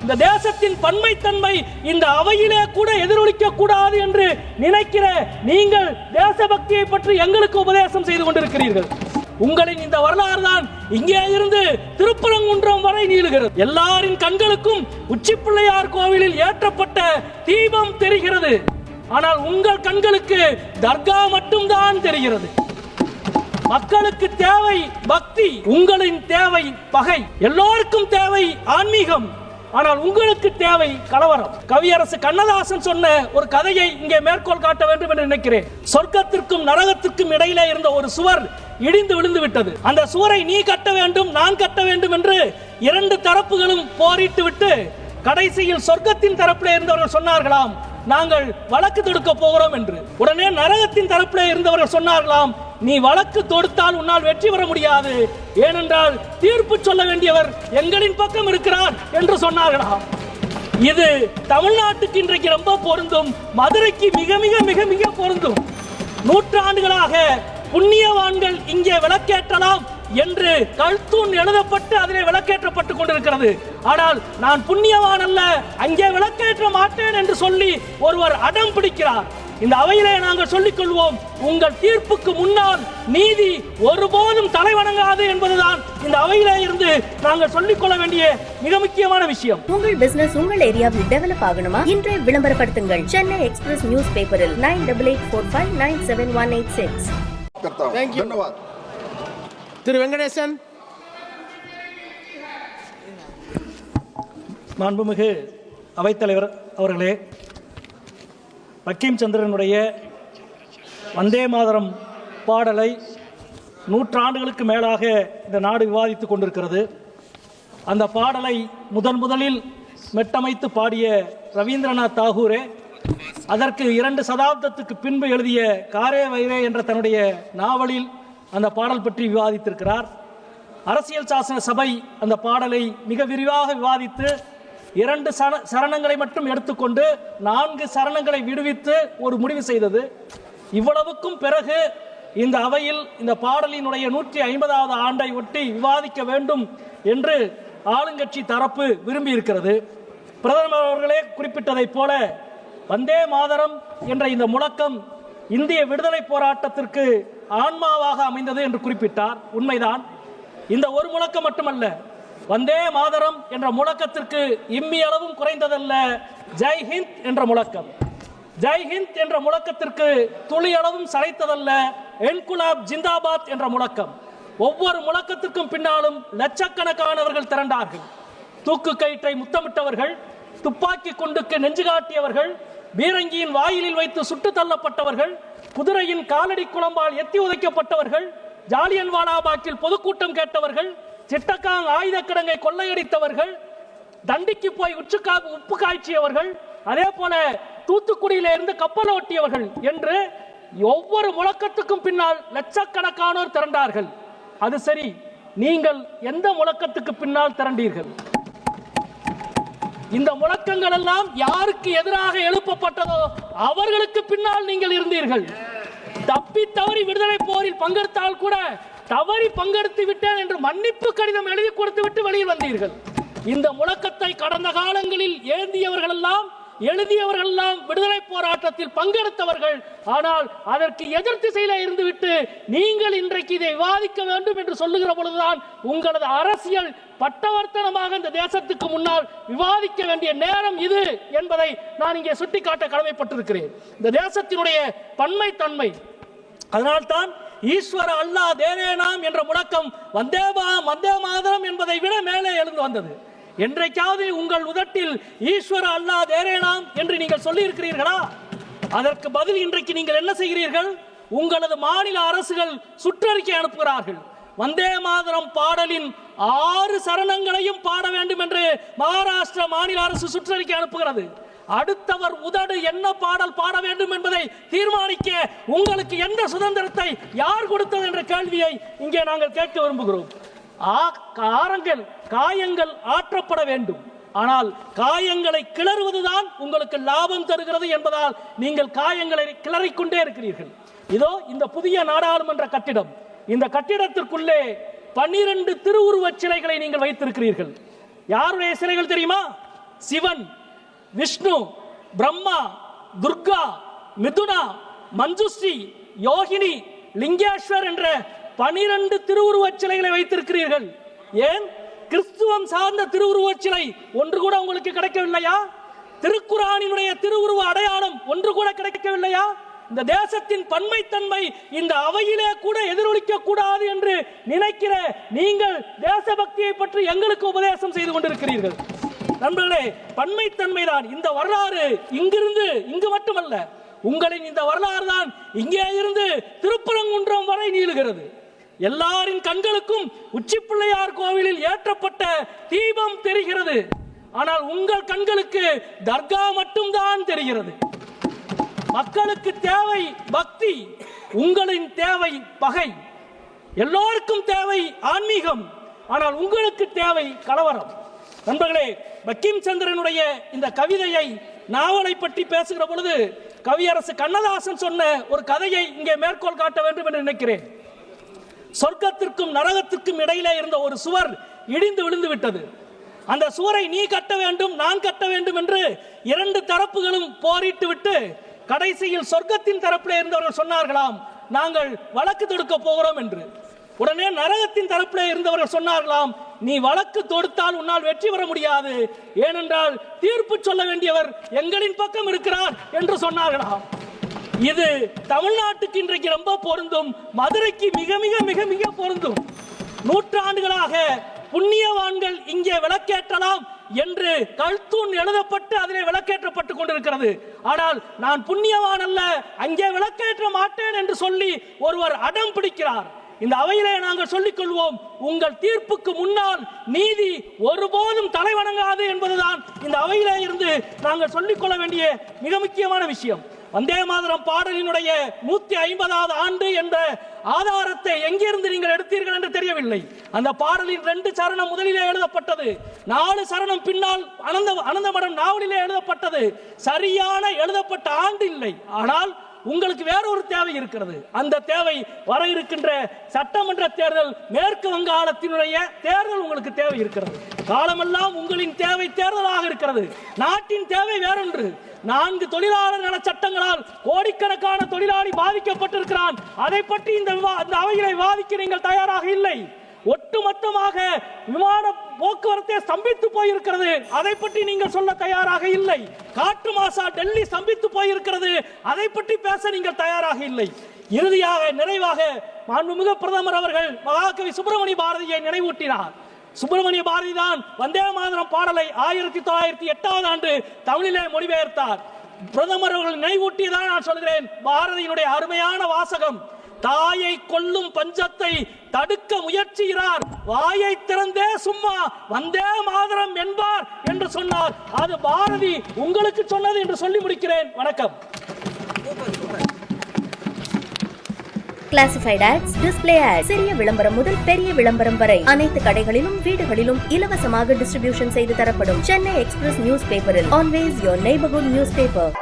இந்த தேசத்தின் பன்மைத்தன்மை இந்த அவையிலே கூட எதிரொலிக்க கூடாது என்று நினைக்கிற நீங்கள் தேசபக்தியை பற்றி எங்களுக்கு உபதேசம் செய்து கொண்டிருக்கிறீர்கள். உங்களின் இந்த வரலாறு தான் இங்கே இருந்து திருப்பரங்குன்றம் வரை நீளுகிறது. எல்லாரின் கண்களுக்கும் உச்சிப்பிள்ளையார் கோவிலில் ஏற்றப்பட்ட தீபம் தெரிகிறது. ஆனால் உங்கள் கண்களுக்கு தர்கா மட்டும்தான் தெரிகிறது. மக்களுக்கு தேவை பக்தி, உங்களின் தேவை பகை. எல்லோருக்கும் தேவை ஆன்மீகம், ஆனால் உங்களுக்கு தேவை கலவரம். கவியரசு கண்ணதாசன் சொன்ன ஒரு கதையை இங்கே மேற்கோள் காட்ட வேண்டும் என்று நினைக்கிறேன். சொர்க்கத்திற்கும் நரகத்திற்கும் இடையிலே இருந்த ஒரு சுவர் இடிந்து விழுந்து விட்டது. அந்த சுவரை நீ கட்ட வேண்டும், நான் கட்ட வேண்டும் என்று இரண்டு தரப்புகளும் போரிட்டு விட்டு கடைசியில் சொர்க்கத்தின் தரப்பிலே இருந்தவர்கள் சொன்னார்களாம், நாங்கள் வழக்கு தொடுக்க போகிறோம் என்று. உடனே நரகத்தின் தரப்பிலே இருந்தவர்கள் சொன்னார்களாம், நீ வழக்கு தொடுத்தால் உன்னால் வெற்றி பெற முடியாது, ஏனென்றால் தீர்ப்பு சொல்ல வேண்டியவர் எங்களின் பக்கம் இருக்கிறார் என்று சொன்னார்களாம். இது தமிழ்நாட்டுக்கு இன்றைக்கு ரொம்ப பொருந்தும், மதுரைக்கு மிக மிக மிக மிக பொருந்தும். நூற்றாண்டுகளாக புண்ணியவான்கள் இங்கே விளக்கேற்றலாம் என்று கல்தூண் எழுதப்பட்டு அதிலே விளக்கேற்றப்பட்டுக் கொண்டிருக்கிறது. ஆனால் நான் புண்ணியவான் அல்ல, அங்கே விளக்கேற்ற மாட்டேன் என்று சொல்லி ஒருவர் அடம் பிடிக்கிறார். இந்த அவையிலே நாங்கள் சொல்லிக் கொள்வோம், உங்கள் தீர்ப்புக்கு முன்னால் நீதி ஒருபோதும் தலைவணங்காது என்பதுதான் இந்த அவையிலே இருந்து நாங்கள் சொல்லிக் கொள்ள வேண்டிய மிக முக்கியமான விஷயம். உங்கள் பிசினஸ் உங்கள் ஏரியாவில் டெவலப் ஆகணுமா? இன்றே விளம்பரப்படுத்துங்கள். சென்னை எக்ஸ்பிரஸ் நியூஸ் பேப்பரில் 9884597186. धन्यवाद. திரு வெங்கடேசன். மாண்புமிகு அவைத்தலைவர் அவர்களே, பக்கிம் சந்திரனுடைய வந்தே மாதரம் பாடலை 100 ஆண்டுகளுக்கு மேலாக இந்த நாடு விவாதித்துக் கொண்டிருக்கிறது. அந்த பாடலை முதலில் மெட்டமைத்து பாடிய ரவீந்திரநாத் தாகூரே அதற்கு 2 சதாப்தத்துக்கு பின்பு எழுதிய காரே வைரே என்ற தன்னுடைய நாவலில் அந்த பாடல் பற்றி விவாதித்திருக்கிறார். அரசியல் சாசன சபை அந்த பாடலை மிக விரிவாக விவாதித்து 2 சரணங்களை மட்டும் எடுத்துக்கொண்டு 4 சரணங்களை விடுவித்து ஒரு முடிவு செய்தது. இவ்வளவுக்கும் பிறகு இந்த அவையில் இந்த பாடலினுடைய 150வது ஆண்டை ஒட்டி விவாதிக்க வேண்டும் என்று ஆளுங்கட்சி தரப்பு விரும்பி இருக்கிறது. பிரதமர் அவர்களே குறிப்பிட்டதைப் போல வந்தே மாதரம் என்ற இந்த முழக்கம் இந்திய விடுதலை போராட்டத்திற்கு ஆன்மாவாக அமைந்தது என்று குறிப்பிட்டார். உண்மைதான். இந்த ஒரு முழக்கம் மட்டுமல்ல, வந்தே மாதரம் என்ற முழக்கத்திற்கு இம்மி அளவும் குறைந்ததல்ல ஜெய் ஹிந்த் என்ற முழக்கம். ஜெய் ஹிந்த் என்ற முழக்கத்திற்கு துளி அளவும் சளைத்ததல்ல என்குலாப் ஜிந்தாபாத் என்ற முழக்கம். ஒவ்வொரு முழக்கத்திற்கும் பின்னாலும் லட்சக்கணக்கானவர்கள் திரண்டார்கள். தூக்கு கயிற்றை முத்தமிட்டவர்கள், துப்பாக்கி குண்டுக்கு நெஞ்சு காட்டியவர்கள், பீரங்கியின் வாயிலில் வைத்து சுட்டு தள்ளப்பட்டவர்கள், குதிரையின் காலடி குளம்பால் எத்தி உதைக்கப்பட்டவர்கள், ஜாலியன் வாலாபாக்கில் பொதுக்கூட்டம் கேட்டவர்கள், சிட்டகாங் ஆயுத கிடங்கை கொள்ளையடித்தவர்கள், தண்டிக்கு போய் உப்பு காய்ச்சியவர்கள், அதே போல தூத்துக்குடியில இருந்து கப்பல் ஓட்டியவர்கள் என்று ஒவ்வொரு முழக்கத்துக்கும் பின்னால் லட்சக்கணக்கானோர் திரண்டார்கள். அது சரி, நீங்கள் எந்த முழக்கத்துக்கு பின்னால் திரண்டீர்கள்? இந்த முழக்கங்கள் எல்லாம் யாருக்கு எதிராக எழுப்பப்பட்டதோ அவர்களுக்கு பின்னால் நீங்கள் இருந்தீர்கள். தப்பி தவறி விடுதலை போரில் பங்கெடுத்தால் கூட தவறி பங்கெடுத்து விட்டேன் என்று மன்னிப்பு கடிதம் எழுதி கொடுத்து விட்டு வெளியில் வந்தீர்கள். இந்த முழக்கத்தை கடந்த காலங்களில் எழுதியவர்கள் எல்லாம் விடுதலை போராட்டத்தில் பங்கெடுத்தவர்கள். ஆனால் அதற்கு எதிர் திசையில இருந்துவிட்டு நீங்கள் இன்றைக்கு இதை விவாதிக்க வேண்டும் என்று சொல்லுகிற பொழுதுதான் உங்களது அரசியல் பட்டவர்த்தனமாக இந்த தேசத்துக்கு முன்னால் விவாதிக்க வேண்டிய நேரம் இது என்பதை நான் இங்கே சுட்டிக்காட்ட கடமைப்பட்டிருக்கிறேன். இந்த தேசத்தினுடைய பன்மை தன்மை, அதனால்தான் ஈஸ்வர அல்லா தேரேனாம் என்ற முழக்கம் வந்தே மாதரம் என்பதை விட மேலே எழுந்து வந்தது. என்றைக்காவது உங்கள் உதட்டில் ஈஸ்வர அல்லா தேரேனாம் என்று நீங்கள் சொல்லி இருக்கிறீர்களா? அதற்கு பதில் இன்றைக்கு நீங்கள் என்ன செய்கிறீர்கள்? உங்களது மாநில அரசுகள் சுற்றறிக்கை அனுப்புகிறார்கள். வந்தே மாதரம் பாடலின் 6 சரணங்களையும் பாட வேண்டும் என்று மகாராஷ்டிர மாநில அரசு சுற்றறிக்கை அனுப்புகிறது. அடுத்தவர் உதடு என்ன பாடல் பாட வேண்டும் என்பதை தீர்மானிக்க உங்களுக்கு எந்த சுதந்திரத்தை யார் கொடுத்தது என்ற கேள்வியை இங்கே நாங்கள் கேட்க விரும்புகிறோம். காயங்கள் ஆற்றப்பட வேண்டும், ஆனால் காயங்களை கிளறுவதுதான் உங்களுக்கு லாபம் தருகிறது என்பதால் நீங்கள் காயங்களை கிளறிக்கொண்டே இருக்கிறீர்கள். இதோ இந்த புதிய நாடாளுமன்ற கட்டிடம், இந்த கட்டிடத்திற்குள்ளே 12 திருவுருவச் சிலைகளை நீங்கள் வைத்திருக்கிறீர்கள். யாருடைய சிலைகள் தெரியுமா? சிவன், விஷ்ணு, பிரம்மா, துர்கா, மிதுனா, மஞ்சுஸ்ரீ, யோகினி, லிங்கேஸ்வர் என்ற 12 திருவுருவச் சிலைகளை வைத்திருக்கிறீர்கள். ஏன் கிறிஸ்துவம் சார்ந்த திருவுருவச் சிலை ஒன்று கூட உங்களுக்கு கிடைக்கவில்லையா? திருக்குரானினுடைய திருவுருவ அடையாளம் ஒன்று கூட கிடைக்கவில்லையா? இந்த தேசத்தின் பன்மைத்தன்மை இந்த அவையிலே கூட எதிரொலிக்க கூடாது என்று நினைக்கிற நீங்கள் தேசபக்தியை பற்றி எங்களுக்கு உபதேசம் செய்து கொண்டிருக்கிறீர்கள். நண்பர்களே, பன்மைத்தன்மைதான் இந்த வரலாறு. இங்கு மட்டுமல்ல, உங்களின் இந்த வரலாறு தான் இங்கே இருந்து திருப்பரங்குன்றம் வரை நீளுகிறது. எல்லாரின் கண்களுக்கும் உச்சிப்பிள்ளையார் கோவிலில் ஏற்றப்பட்ட தீபம் தெரிகிறது. ஆனால் உங்கள் கண்களுக்கு தர்கா மட்டும்தான் தெரிகிறது. மக்களுக்கு தேவை பக்தி, உங்களின் தேவை பகை. எல்லோருக்கும் தேவை ஆன்மீகம், ஆனால் உங்களுக்கு தேவை கலவரம். நண்பர்களே, பக்கிம் சந்திரனுடைய இந்த கவிதையை, நாவலை பற்றி பேசுகிற பொழுது கவியரசு கண்ணதாசன் சொன்ன ஒரு கதையை இங்கே மேற்கோள் காட்ட வேண்டும் என்று நினைக்கிறேன். சொர்க்கத்திற்கும் நரகத்திற்கும் இடையிலே இருந்த ஒரு சுவர் இடிந்து விழுந்து விட்டது. அந்த சுவரை நீ கட்ட வேண்டும், நான் கட்ட வேண்டும் என்று 2 தரப்புகளும் போரிட்டு விட்டு கடைசியில் சொர்க்கத்தின் தரப்பிலே இருந்தவர்கள் சொன்னார்களாம், நாங்கள் வழக்கு தொடுக்க போகிறோம் என்று. உடனே நரகத்தின் தரப்பிலே இருந்தவர்கள் சொன்னார்களாம், நீ வழக்கு தொடுத்தால் உன்னால் வெற்றி பெற முடியாது, ஏனென்றால் தீர்ப்பு சொல்ல வேண்டியவர் எங்களின் பக்கம் இருக்கிறார் என்று சொன்னார்களாம். இது தமிழ்நாட்டுக்கு இன்றைக்கு ரொம்ப பொருந்தும், மதுரைக்கு மிக மிக மிக மிக பொருந்தும். நூற்றாண்டுகளாக புண்ணியவான்கள் இங்கே விளக்கேற்றலாம் என்று கல்தூண் எழுதப்பட்டு அதிலே விளக்கேற்றப்பட்டுக் கொண்டிருக்கிறது. ஆனால் நான் புண்ணியவான் அல்ல, அங்கே விளக்கேற்ற மாட்டேன் என்று சொல்லி ஒருவர் அடம் பிடிக்கிறார். இந்த அவையிலே நாங்கள் சொல்லிக் கொள்வோம், உங்கள் தீர்ப்புக்கு முன்னால் நீதி ஒருபோதும் தலைவணங்காது என்பதுதான் இந்த அவையிலே இருந்து நாங்கள் சொல்லிக் கொள்ள வேண்டிய மிக முக்கியமான விஷயம். வந்தே மாதரம் பாடலினுடைய 150வது ஆண்டு என்ற ஆதாரத்தை எங்கிருந்து நீங்கள் எடுத்தீர்கள் என்று தெரியவில்லை. அந்த பாடலின் 2 சரணம் முதலிலே எழுதப்பட்டது, 4 சரணம் பின்னால் அனந்தமடம் நாவலிலே எழுதப்பட்டது. சரியான எழுதப்பட்ட ஆண்டு இல்லை. ஆனால் உங்களுக்கு வேறொரு தேவை இருக்கிறது. அந்த தேவை வர இருக்கின்ற சட்டமன்ற தேர்தல், மேற்கு வங்காளத்தினுடைய தேர்தல் உங்களுக்கு தேவை இருக்கிறது. காலமெல்லாம் உங்களின் தேவை தேர்தலாக இருக்கிறது. நாட்டின் தேவை வேறொன்று. 4 தொழிலாளர் நல சட்டங்களால் கோடிக்கணக்கான தொழிலாளி பாதிக்கப்பட்டிருக்கிறான். அதை பற்றி இந்த அவையிலே விவாதிக்க நீங்கள் தயாராக இல்லை. ஒட்டுமொத்தமாக விமான போக்குவரத்தை ஸ்தம்பித்து போயிருக்கிறது, அதை பற்றி நீங்கள் சொல்ல தயாராக இல்லை. காற்று மாசா டெல்லி ஸ்தம்பித்து போயிருக்கிறது, அதை பற்றி பேச நீங்கள் தயாராக இல்லை. இறுதியாக நிறைவாக மாண்புமிகு பிரதமர் அவர்கள் மகாகவி சுப்பிரமணிய பாரதியை நினைவூட்டினார். சுப்பிரமணிய பாரதி தான் வந்தே மாதரம் பாடலை 1908ஆம் ஆண்டு தமிழிலே மொழிபெயர்த்தார். பிரதமர் அவர்கள் நினைவூட்டியதான் நான் சொல்கிறேன். பாரதியினுடைய அருமையான வாசகம், தாயை கொல்லும் பஞ்சத்தை தடுக்க முயற்சிகிறார், வாயை திறந்தே சும்மா வந்தே மாதரம் என்பார் என்று சொன்னார். அது பாரதி உங்களுக்கு சொன்னது என்று சொல்லி முடிக்கிறேன். வணக்கம். கிளாசிஃபைட் ஆட்ஸ், டிஸ்ப்ளே ஆட்ஸ், சிறிய விளம்பரம் முதல் பெரிய விளம்பரம் வரை அனைத்து கடைகளிலும் வீடுகளிலும் இலவசமாக டிஸ்ட்ரிபியூஷன் செய்து தரப்படும் சென்னை எக்ஸ்பிரஸ் நியூஸ் பேப்பரில் always your neighbourhood news paper.